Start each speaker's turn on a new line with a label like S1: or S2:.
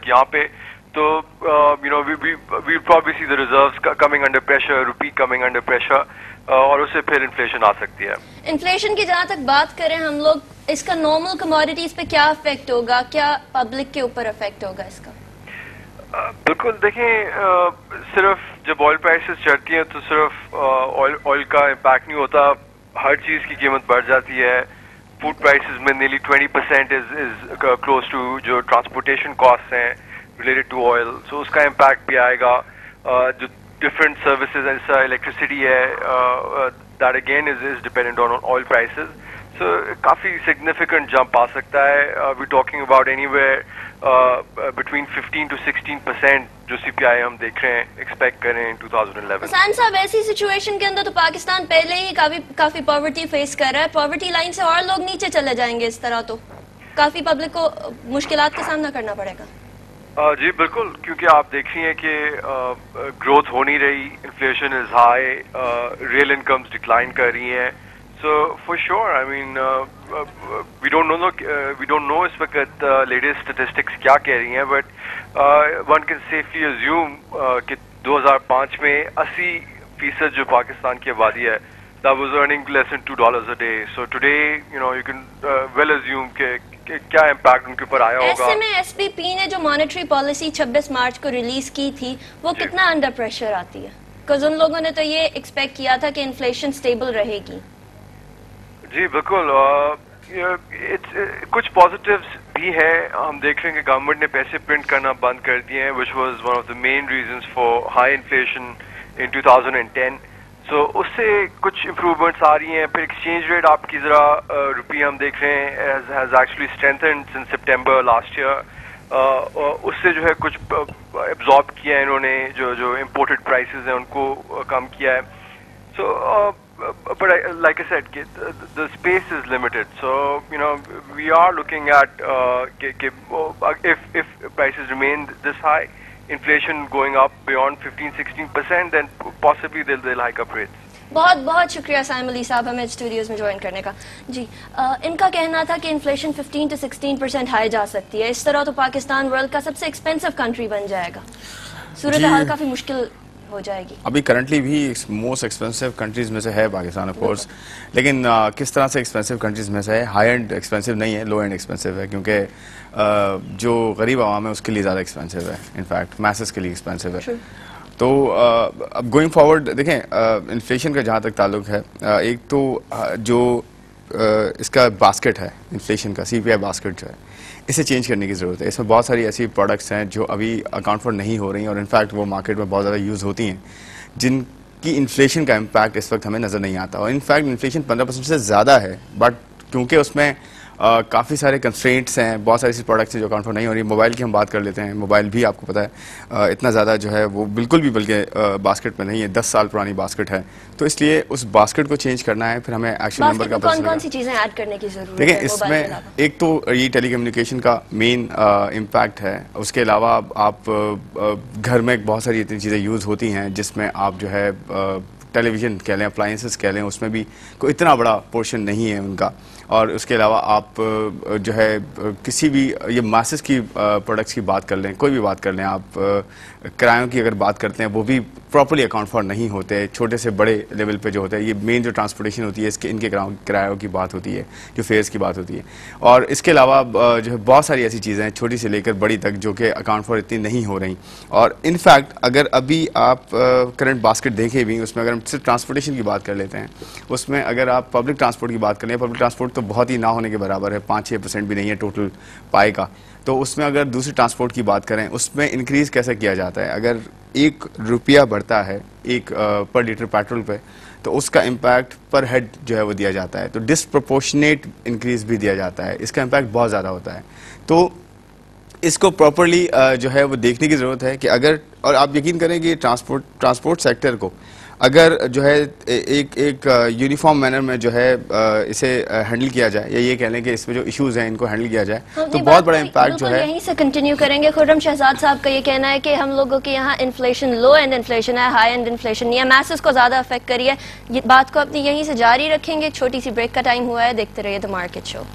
S1: यहाँ पे, तो we probably see the reserves coming under pressure, rupee coming under pressure, और उससे फिर इन्फ्लेशन आ सकती है।
S2: इन्फ्लेशन की जहाँ तक बात करें हम लोग, इसका नॉर्मल कमोडिटीज पे क्या इफेक्ट होगा, क्या पब्लिक के ऊपर इफेक्ट होगा इसका?
S1: बिल्कुल, देखें, सिर्फ जब ऑयल प्राइसेस चढ़ती हैं तो सिर्फ ऑयल का इम्पैक्ट नहीं होता, हर चीज की कीमत बढ़ जाती है। फूड प्राइसेस में nearly 20% इज क्लोज टू जो ट्रांसपोर्टेशन कॉस्ट हैं रिलेटेड टू ऑयल, सो उसका इम्पैक्ट भी आएगा। जो डिफरेंट सर्विसेज जैसा इलेक्ट्रिसिटी है, that again is dependent on oil prices, so काफी सिग्निफिकेंट जंप आ सकता है। We talking about anywhere between 15 to 16% जो सीपीआई हम देख रहे हैं, एक्सपेक्ट कर रहे हैं 2011।
S2: हसन साहब, ऐसी सिचुएशन के अंदर तो पाकिस्तान पहले ही काफी पॉवर्टी फेस कर रहा है, पॉवर्टी लाइन से और लोग नीचे चले जाएंगे इस तरह तो काफी पब्लिक को मुश्किलात का सामना करना पड़ेगा।
S1: जी बिल्कुल, क्योंकि आप देख रही हैं कि ग्रोथ हो नहीं रही, inflation is high, real incomes decline कर रही हैं, so for sure, I mean, we don't know इस वक्त लेटेस्ट स्टैटिस्टिक्स क्या कह रही हैं, but one can safely assume कि 2005 में 80% जो पाकिस्तान की आबादी है, that was earning less than $2 a day. So today, you can well assume कि क्या इम्पैक्ट उनके ऊपर आया होगा।
S2: ऐसे में एसपीपी ने जो मॉनेटरी पॉलिसी 26 मार्च को रिलीज की थी, वो कितना अंडर प्रेशर आती है? बिकॉज उन लोगों ने तो ये एक्सपेक्ट किया था कि इन्फ्लेशन स्टेबल रहेगी।
S1: जी बिल्कुल, कुछ पॉजिटिव्स भी हैं। हम देख रहे हैं कि गवर्नमेंट ने पैसे प्रिंट करना बंद कर दिए हैं, which was one of the main reasons for high inflation in 2010। सो उससे कुछ इम्प्रूवमेंट्स आ रही हैं। फिर एक्सचेंज रेट आपकी जरा रुपये हम देख रहे हैं हैज एक्चुअली स्ट्रेंथन्ड सिंस सितंबर लास्ट ईयर। उससे जो है कुछ एब्जॉर्ब किया है इन्होंने, जो इम्पोर्टेड प्राइसेस हैं उनको कम किया है। सो but like I said, the space is limited. So we are looking at if prices remain this high, inflation going up beyond 15-16%, then possibly they'll hike up rates.
S2: बहुत बहुत शुक्रिया साइम अली साहब हमें स्टूडियोज में ज्वाइन करने का। जी, इनका कहना था कि इन्फ्लेशन 15 to 16% हाई जा सकती है। इस तरह तो पाकिस्तान वर्ल्ड का सबसे एक्सपेंसिव कंट्री बन जाएगा, सूरत हाल काफी मुश्किल हो जाएगी।
S3: अभी करंटली भी मोस्ट एक्सपेंसिव कंट्रीज में से है पाकिस्तान ऑफ कोर्स, लेकिन किस तरह से एक्सपेंसिव कंट्रीज में से है, हाई एंड एक्सपेंसिव नहीं है, लो एंड एक्सपेंसिव है, क्योंकि जो गरीब आवाम है उसके लिए ज़्यादा एक्सपेंसिव है, इनफैक्ट मैसेस के लिए एक्सपेंसिव है। तो अब गोइंग फॉरवर्ड देखें, इन्फ्लेशन का जहाँ तक ताल्लुक है, एक तो जो इसका बास्केट है इन्फ्लेशन का, सीपीआई बास्केट जो है, इसे चेंज करने की ज़रूरत है। इसमें बहुत सारी ऐसी प्रोडक्ट्स हैं जो अभी अकाउंट फॉर नहीं हो रही हैं और इनफैक्ट वो मार्केट में बहुत ज़्यादा यूज़ होती हैं, जिनकी इन्फ्लेशन का इम्पैक्ट इस वक्त हमें नज़र नहीं आता। और इनफैक्ट इन्फ्लेशन 15% से ज़्यादा है, बट क्योंकि उसमें काफ़ी सारे कंस्ट्रेंट्स हैं, बहुत सारी ऐसी प्रोडक्ट्स हैं जो अकाउंट फॉर नहीं हो रही। मोबाइल की हम बात कर लेते हैं, मोबाइल भी आपको पता है इतना ज़्यादा जो है वो बिल्कुल भी बल्कि बास्केट में नहीं है, 10 साल पुरानी बास्केट है, तो इसलिए उस बास्केट को चेंज करना है। फिर हमें एक्शन नंबर का
S2: कौन सी चीज़ें ऐड करने की ज़रूरत है?
S3: देखिए, इसमें एक तो ये टेलीकम्युनिकेशन का मेन इम्पैक्ट है, उसके अलावा आप घर में बहुत सारी इतनी चीज़ें यूज़ होती हैं जिसमें आप जो है टेलीविज़न कह लें, अप्लाइंसेस कह लें, उसमें भी कोई इतना बड़ा पोर्शन नहीं है उनका। और उसके अलावा आप जो है किसी भी ये मासेस की प्रोडक्ट्स की बात कर लें, कोई भी बात कर लें, आप किरायों की अगर बात करते हैं वो भी प्रॉपर्ली अकाउंट फॉर नहीं होते, छोटे से बड़े लेवल पे जो होते हैं। ये मेन जो ट्रांसपोर्टेशन होती है इनके किरायों की बात होती है, जो फेयर्स की बात होती है। और इसके अलावा जो है बहुत सारी ऐसी चीज़ें हैं छोटी से लेकर बड़ी तक जो कि अकाउंट फॉर इतनी नहीं हो रही। और इनफैक्ट अगर अभी आप करंट बास्केट देखें भी, उसमें अगर हम सिर्फ ट्रांसपोर्टेशन की बात कर लेते हैं, उसमें अगर आप पब्लिक ट्रांसपोर्ट की बात कर लें, पब्लिक ट्रांसपोर्ट तो बहुत ही ना होने के बराबर है, 5-6% भी नहीं है टोटल पाई का। तो उसमें अगर दूसरी ट्रांसपोर्ट की बात करें, उसमें इंक्रीज़ कैसे किया जाता है? अगर ₹1 बढ़ता है एक पर लीटर पेट्रोल पे, तो उसका इम्पैक्ट पर हेड जो है वो दिया जाता है, तो डिसप्रोपोर्शनेट इंक्रीज़ भी दिया जाता है, इसका इम्पैक्ट बहुत ज़्यादा होता है। तो इसको प्रॉपरली जो है वो देखने की ज़रूरत है कि अगर, और आप यकीन करें कि ट्रांसपोर्ट सेक्टर को अगर जो है एक यूनिफॉर्म मैनर में जो है इसे हैंडल किया जाए, या ये कह लें कि इसमें जो इश्यूज हैं इनको हैंडल किया जाए, तो बहुत बड़ा इम्पैक्ट जो है।
S2: यहीं से कंटिन्यू करेंगे। खुर्रम शहजाद साहब का ये कहना है कि हम लोगों के यहाँ इन्फ्लेशन लो एंड इन्फ्लेशन है, हाई एंड इन्फ्लेशन नहीं है, मैसेस को ज्यादा अफेक्ट करी है। ये बात को अपनी यहीं से जारी रखेंगे। एक छोटी सी ब्रेक का टाइम हुआ है, देखते रहिए द मार्केट शो।